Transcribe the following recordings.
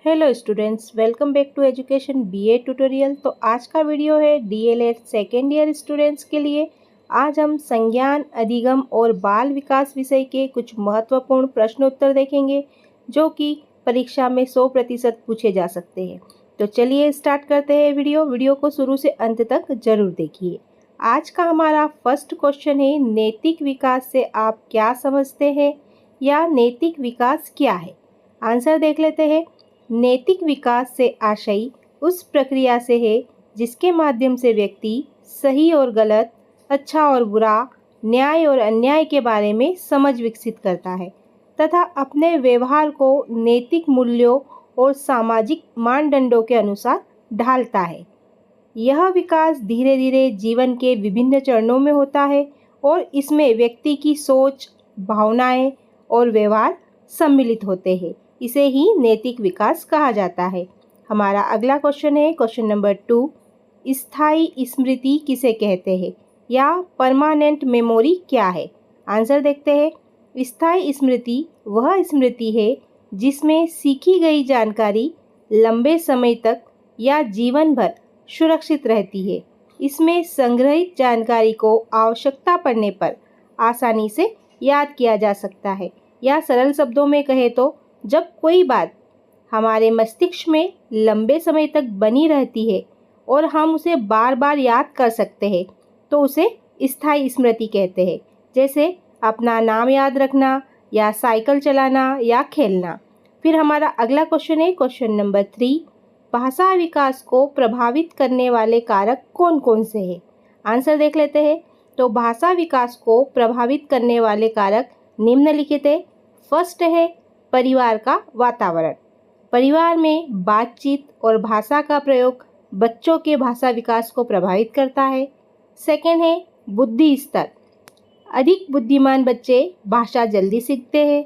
Hello students, welcome back to education BA tutorial. तो आज का वीडियो है डीएलएड सेकेंड ईयर स्टूडेंट्स के लिए। आज हम संज्ञान, अधिगम और बाल विकास विषय के कुछ महत्वपूर्ण प्रश्न उत्तर देखेंगे जो कि परीक्षा में 100% पूछे जा सकते हैं। तो चलिए स्टार्ट करते हैं वीडियो को शुरू से अंत तक जरूर देखिए। आज का हमारा फर्स्ट क्वेश्चन है, नैतिक विकास से आप क्या समझते हैं या नैतिक विकास क्या है। आंसर देख लेते हैं। नैतिक विकास से आशय उस प्रक्रिया से है जिसके माध्यम से व्यक्ति सही और गलत, अच्छा और बुरा, न्याय और अन्याय के बारे में समझ विकसित करता है तथा अपने व्यवहार को नैतिक मूल्यों और सामाजिक मानदंडों के अनुसार ढालता है। यह विकास धीरे धीरे जीवन के विभिन्न चरणों में होता है और इसमें व्यक्ति की सोच, भावनाएं और व्यवहार सम्मिलित होते हैं। इसे ही नैतिक विकास कहा जाता है। हमारा अगला क्वेश्चन है क्वेश्चन नंबर 2, स्थायी स्मृति किसे कहते हैं या परमानेंट मेमोरी क्या है। आंसर देखते हैं। स्थायी स्मृति वह स्मृति है जिसमें सीखी गई जानकारी लंबे समय तक या जीवन भर सुरक्षित रहती है। इसमें संग्रहित जानकारी को आवश्यकता पड़ने पर आसानी से याद किया जा सकता है, या सरल शब्दों में कहे तो जब कोई बात हमारे मस्तिष्क में लंबे समय तक बनी रहती है और हम उसे बार बार याद कर सकते हैं तो उसे स्थायी स्मृति कहते हैं। जैसे अपना नाम याद रखना या साइकिल चलाना या खेलना। फिर हमारा अगला क्वेश्चन है क्वेश्चन नंबर 3, भाषा विकास को प्रभावित करने वाले कारक कौन कौन से हैं। आंसर देख लेते हैं। तो भाषा विकास को प्रभावित करने वाले कारक निम्नलिखित है। फर्स्ट है परिवार का वातावरण। परिवार में बातचीत और भाषा का प्रयोग बच्चों के भाषा विकास को प्रभावित करता है। सेकंड है बुद्धि स्तर। अधिक बुद्धिमान बच्चे भाषा जल्दी सीखते हैं।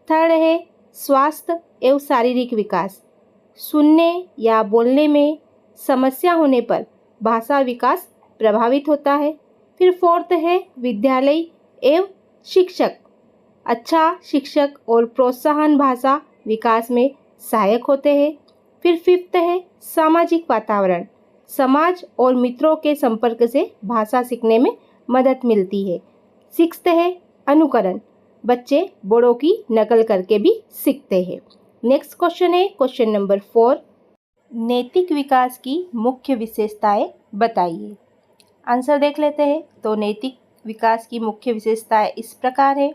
थर्ड है स्वास्थ्य एवं शारीरिक विकास। सुनने या बोलने में समस्या होने पर भाषा विकास प्रभावित होता है। फिर फोर्थ है विद्यालय एवं शिक्षक। अच्छा शिक्षक और प्रोत्साहन भाषा विकास में सहायक होते हैं। फिर फिफ्थ है सामाजिक वातावरण। समाज और मित्रों के संपर्क से भाषा सीखने में मदद मिलती है। सिक्स्थ है अनुकरण। बच्चे बड़ों की नकल करके भी सीखते हैं। नेक्स्ट क्वेश्चन है क्वेश्चन नंबर 4, नैतिक विकास की मुख्य विशेषताएं बताइए। आंसर देख लेते हैं। तो नैतिक विकास की मुख्य विशेषताएं इस प्रकार है।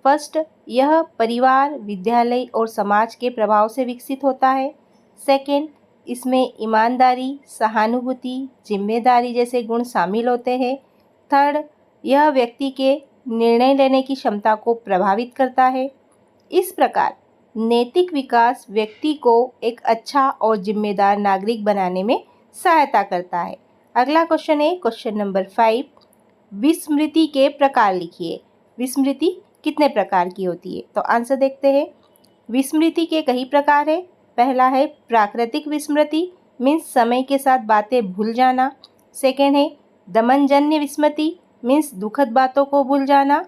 फर्स्ट, यह परिवार, विद्यालय और समाज के प्रभाव से विकसित होता है। सेकंड, इसमें ईमानदारी, सहानुभूति, जिम्मेदारी जैसे गुण शामिल होते हैं। थर्ड, यह व्यक्ति के निर्णय लेने की क्षमता को प्रभावित करता है। इस प्रकार नैतिक विकास व्यक्ति को एक अच्छा और जिम्मेदार नागरिक बनाने में सहायता करता है। अगला क्वेश्चन है क्वेश्चन नंबर 5, विस्मृति के प्रकार लिखिए। विस्मृति कितने प्रकार की होती है। तो आंसर देखते हैं। विस्मृति के कई प्रकार है। पहला है प्राकृतिक विस्मृति, मीन्स समय के साथ बातें भूल जाना। सेकेंड है दमनजन्य विस्मृति, मीन्स दुखद बातों को भूल जाना।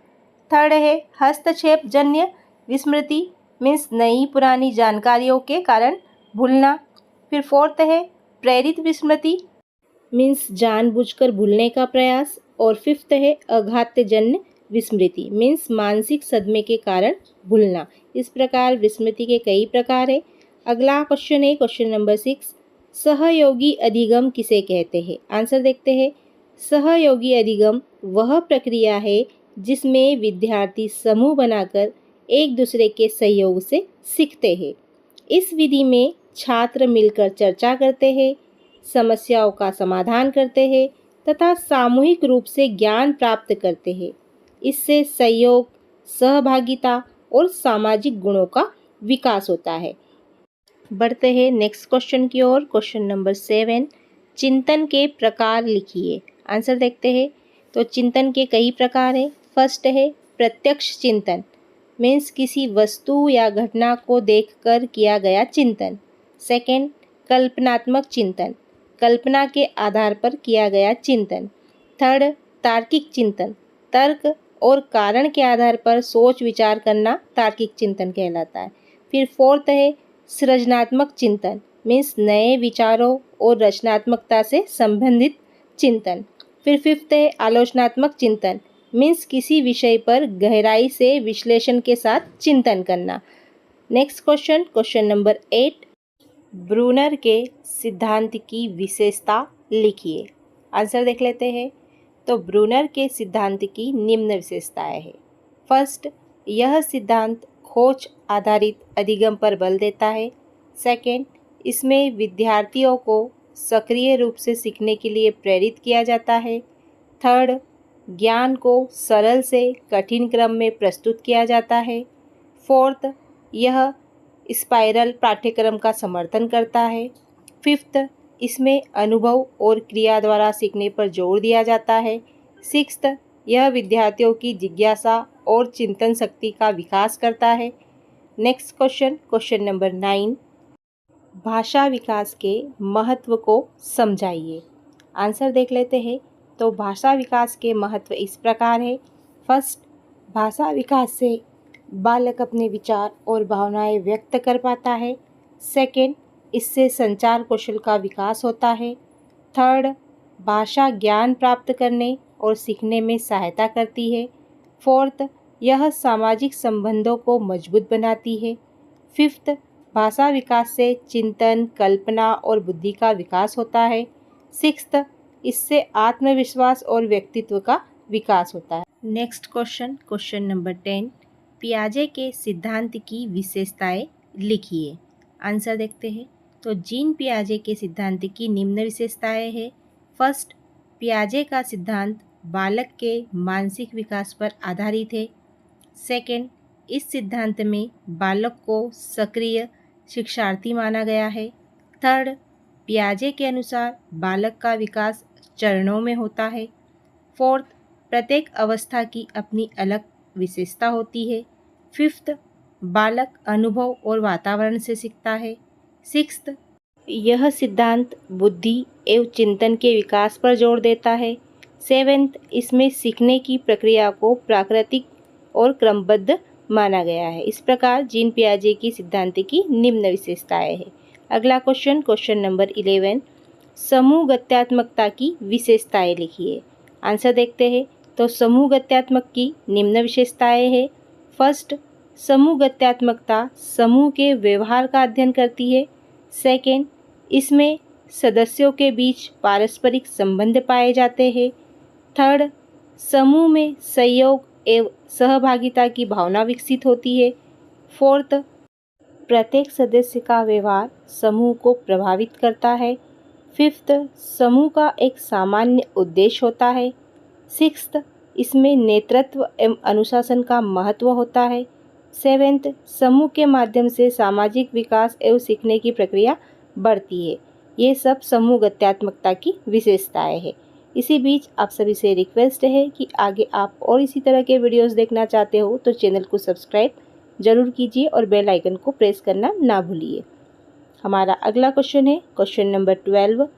थर्ड है हस्तक्षेप जन्य विस्मृति, मीन्स नई पुरानी जानकारियों के कारण भूलना। फिर फोर्थ है प्रेरित विस्मृति, मीन्स जानबूझकर भूलने का प्रयास। और फिफ्थ है आघातजन्य विस्मृति, मीन्स मानसिक सदमे के कारण भूलना। इस प्रकार विस्मृति के कई प्रकार है। अगला क्वेश्चन है क्वेश्चन नंबर 6, सहयोगी अधिगम किसे कहते हैं। आंसर देखते हैं। सहयोगी अधिगम वह प्रक्रिया है जिसमें विद्यार्थी समूह बनाकर एक दूसरे के सहयोग से सीखते हैं। इस विधि में छात्र मिलकर चर्चा करते हैं, समस्याओं का समाधान करते हैं तथा सामूहिक रूप से ज्ञान प्राप्त करते हैं। इससे सहयोग, सहभागिता और सामाजिक गुणों का विकास होता है। बढ़ते हैं नेक्स्ट क्वेश्चन की ओर। क्वेश्चन नंबर 7, चिंतन के प्रकार लिखिए। आंसर देखते हैं। तो चिंतन के कई प्रकार हैं। फर्स्ट है प्रत्यक्ष चिंतन, मीन्स किसी वस्तु या घटना को देखकर किया गया चिंतन। सेकंड, कल्पनात्मक चिंतन, कल्पना के आधार पर किया गया चिंतन। थर्ड, तार्किक चिंतन, तर्क और कारण के आधार पर सोच विचार करना तार्किक चिंतन कहलाता है। फिर फोर्थ है सृजनात्मक चिंतन मीन्स नए विचारों और रचनात्मकता से संबंधित चिंतन। फिर फिफ्थ है आलोचनात्मक चिंतन मीन्स किसी विषय पर गहराई से विश्लेषण के साथ चिंतन करना। नेक्स्ट क्वेश्चन नंबर 8, ब्रूनर के सिद्धांत की विशेषता लिखिए। आंसर देख लेते हैं। तो ब्रूनर के सिद्धांत की निम्न विशेषताएं हैं। फर्स्ट, यह सिद्धांत खोज आधारित अधिगम पर बल देता है। सेकंड, इसमें विद्यार्थियों को सक्रिय रूप से सीखने के लिए प्रेरित किया जाता है। थर्ड, ज्ञान को सरल से कठिन क्रम में प्रस्तुत किया जाता है। फोर्थ, यह स्पाइरल पाठ्यक्रम का समर्थन करता है। फिफ्थ, इसमें अनुभव और क्रिया द्वारा सीखने पर जोर दिया जाता है। सिक्स्थ, यह विद्यार्थियों की जिज्ञासा और चिंतन शक्ति का विकास करता है। नेक्स्ट क्वेश्चन नंबर 9, भाषा विकास के महत्व को समझाइए। आंसर देख लेते हैं। तो भाषा विकास के महत्व इस प्रकार है। फर्स्ट, भाषा विकास से बालक अपने विचार और भावनाएं व्यक्त कर पाता है। सेकंड, इससे संचार कौशल का विकास होता है। थर्ड, भाषा ज्ञान प्राप्त करने और सीखने में सहायता करती है। फोर्थ, यह सामाजिक संबंधों को मजबूत बनाती है। फिफ्थ, भाषा विकास से चिंतन, कल्पना और बुद्धि का विकास होता है। सिक्स्थ, इससे आत्मविश्वास और व्यक्तित्व का विकास होता है। नेक्स्ट क्वेश्चन नंबर 10, पियाजे के सिद्धांत की विशेषताएं लिखिए। आंसर देखते हैं। तो जीन पियाजे के सिद्धांत की निम्न विशेषताएं हैं। फर्स्ट, पियाजे का सिद्धांत बालक के मानसिक विकास पर आधारित है। सेकंड, इस सिद्धांत में बालक को सक्रिय शिक्षार्थी माना गया है। थर्ड, पियाजे के अनुसार बालक का विकास चरणों में होता है। फोर्थ, प्रत्येक अवस्था की अपनी अलग विशेषता होती है। फिफ्थ, बालक अनुभव और वातावरण से सीखता है। सिक्स्थ, यह सिद्धांत बुद्धि एवं चिंतन के विकास पर जोर देता है। सेवेंथ, इसमें सीखने की प्रक्रिया को प्राकृतिक और क्रमबद्ध माना गया है। इस प्रकार जीन पियाजे की सिद्धांत की निम्न विशेषताएं हैं। अगला क्वेश्चन नंबर 11, समूह गत्यात्मकता की विशेषताएं लिखिए। आंसर देखते हैं। तो समूह गत्यात्मक की निम्न विशेषताएं हैं। फर्स्ट, समूह गत्यात्मकता समूह के व्यवहार का अध्ययन करती है। सेकंड, इसमें सदस्यों के बीच पारस्परिक संबंध पाए जाते हैं। थर्ड, समूह में सहयोग एवं सहभागिता की भावना विकसित होती है। फोर्थ, प्रत्येक सदस्य का व्यवहार समूह को प्रभावित करता है। फिफ्थ, समूह का एक सामान्य उद्देश्य होता है। सिक्स्थ, इसमें नेतृत्व एवं अनुशासन का महत्व होता है। सेवेंथ, समूह के माध्यम से सामाजिक विकास एवं सीखने की प्रक्रिया बढ़ती है। ये सब समूह गत्यात्मकता की विशेषताएं हैं। इसी बीच आप सभी से रिक्वेस्ट है कि आगे आप और इसी तरह के वीडियोस देखना चाहते हो तो चैनल को सब्सक्राइब जरूर कीजिए और बेल आइकन को प्रेस करना ना भूलिए। हमारा अगला क्वेश्चन नंबर 12,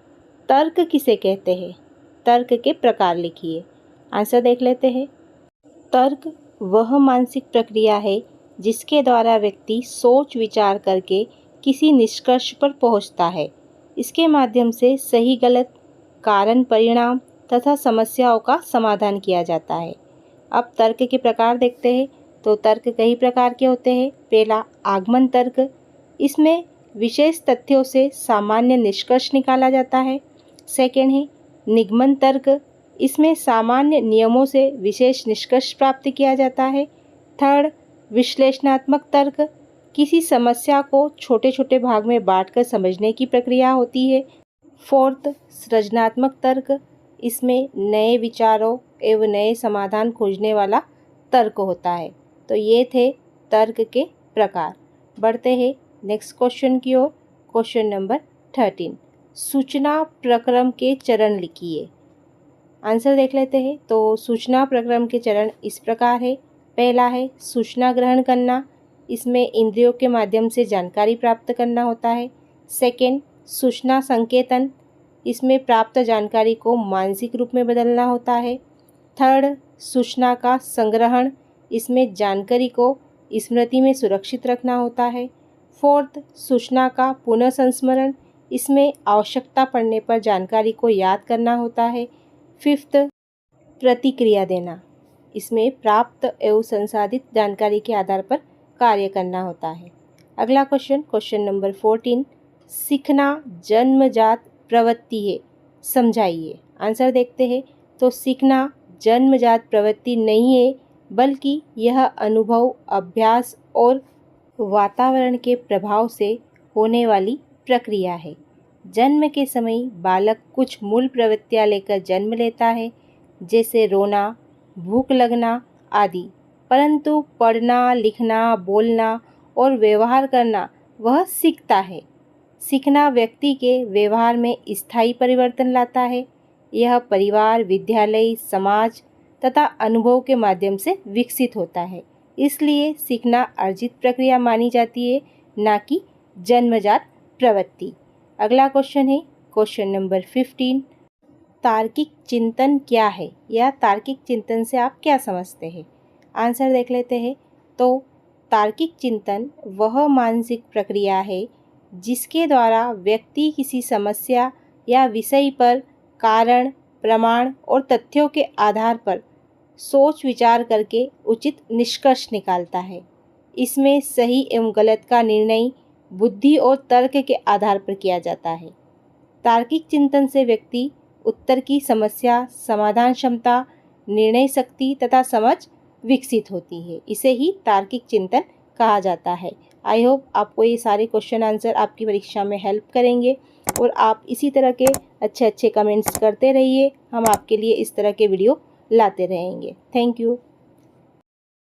तर्क किसे कहते हैं? तर्क के प्रकार लिखिए। आंसर देख लेते हैं। तर्क वह मानसिक प्रक्रिया है जिसके द्वारा व्यक्ति सोच विचार करके किसी निष्कर्ष पर पहुंचता है। इसके माध्यम से सही गलत, कारण परिणाम तथा समस्याओं का समाधान किया जाता है। अब तर्क के प्रकार देखते हैं। तो तर्क कई प्रकार के होते हैं। पहला, आगमन तर्क। इसमें विशेष तथ्यों से सामान्य निष्कर्ष निकाला जाता है। सेकेंड है निगमन तर्क। इसमें सामान्य नियमों से विशेष निष्कर्ष प्राप्त किया जाता है। थर्ड, विश्लेषणात्मक तर्क। किसी समस्या को छोटे छोटे भाग में बांटकर समझने की प्रक्रिया होती है। फोर्थ, सृजनात्मक तर्क। इसमें नए विचारों एवं नए समाधान खोजने वाला तर्क होता है। तो ये थे तर्क के प्रकार। बढ़ते हैं नेक्स्ट क्वेश्चन की ओर। क्वेश्चन नंबर 13, सूचना प्रक्रम के चरण लिखिए। आंसर देख लेते हैं। तो सूचना प्रक्रम के चरण इस प्रकार है। पहला है सूचना ग्रहण करना। इसमें इंद्रियों के माध्यम से जानकारी प्राप्त करना होता है। सेकेंड, सूचना संकेतन। इसमें प्राप्त जानकारी को मानसिक रूप में बदलना होता है। थर्ड, सूचना का संग्रहण। इसमें जानकारी को स्मृति में सुरक्षित रखना होता है। फोर्थ, सूचना का पुनः संस्मरण, इसमें आवश्यकता पड़ने पर जानकारी को याद करना होता है। फिफ्थ, प्रतिक्रिया देना, इसमें प्राप्त एवं संसाधित जानकारी के आधार पर कार्य करना होता है। अगला क्वेश्चन नंबर 14, सीखना जन्मजात प्रवृत्ति है, समझाइए। आंसर देखते हैं। तो सीखना जन्मजात प्रवृत्ति नहीं है, बल्कि यह अनुभव, अभ्यास और वातावरण के प्रभाव से होने वाली प्रक्रिया है। जन्म के समय बालक कुछ मूल प्रवृत्तियां लेकर जन्म लेता है, जैसे रोना, भूख लगना आदि, परंतु पढ़ना, लिखना, बोलना और व्यवहार करना वह सीखता है। सीखना व्यक्ति के व्यवहार में स्थायी परिवर्तन लाता है। यह परिवार, विद्यालय, समाज तथा अनुभव के माध्यम से विकसित होता है। इसलिए सीखना अर्जित प्रक्रिया मानी जाती है, ना कि जन्मजात प्रवृत्ति। अगला क्वेश्चन नंबर 15, तार्किक चिंतन क्या है, या तार्किक चिंतन से आप क्या समझते हैं? आंसर देख लेते हैं। तो तार्किक चिंतन वह मानसिक प्रक्रिया है जिसके द्वारा व्यक्ति किसी समस्या या विषय पर कारण, प्रमाण और तथ्यों के आधार पर सोच विचार करके उचित निष्कर्ष निकालता है। इसमें सही एवं गलत का निर्णय बुद्धि और तर्क के आधार पर किया जाता है। तार्किक चिंतन से व्यक्ति उत्तर की समस्या, समाधान क्षमता, निर्णय शक्ति तथा समझ विकसित होती है। इसे ही तार्किक चिंतन कहा जाता है। आई होप आपको ये सारे क्वेश्चन आंसर आपकी परीक्षा में हेल्प करेंगे और आप इसी तरह के अच्छे कमेंट्स करते रहिए। हम आपके लिए इस तरह के वीडियो लाते रहेंगे। Thank you.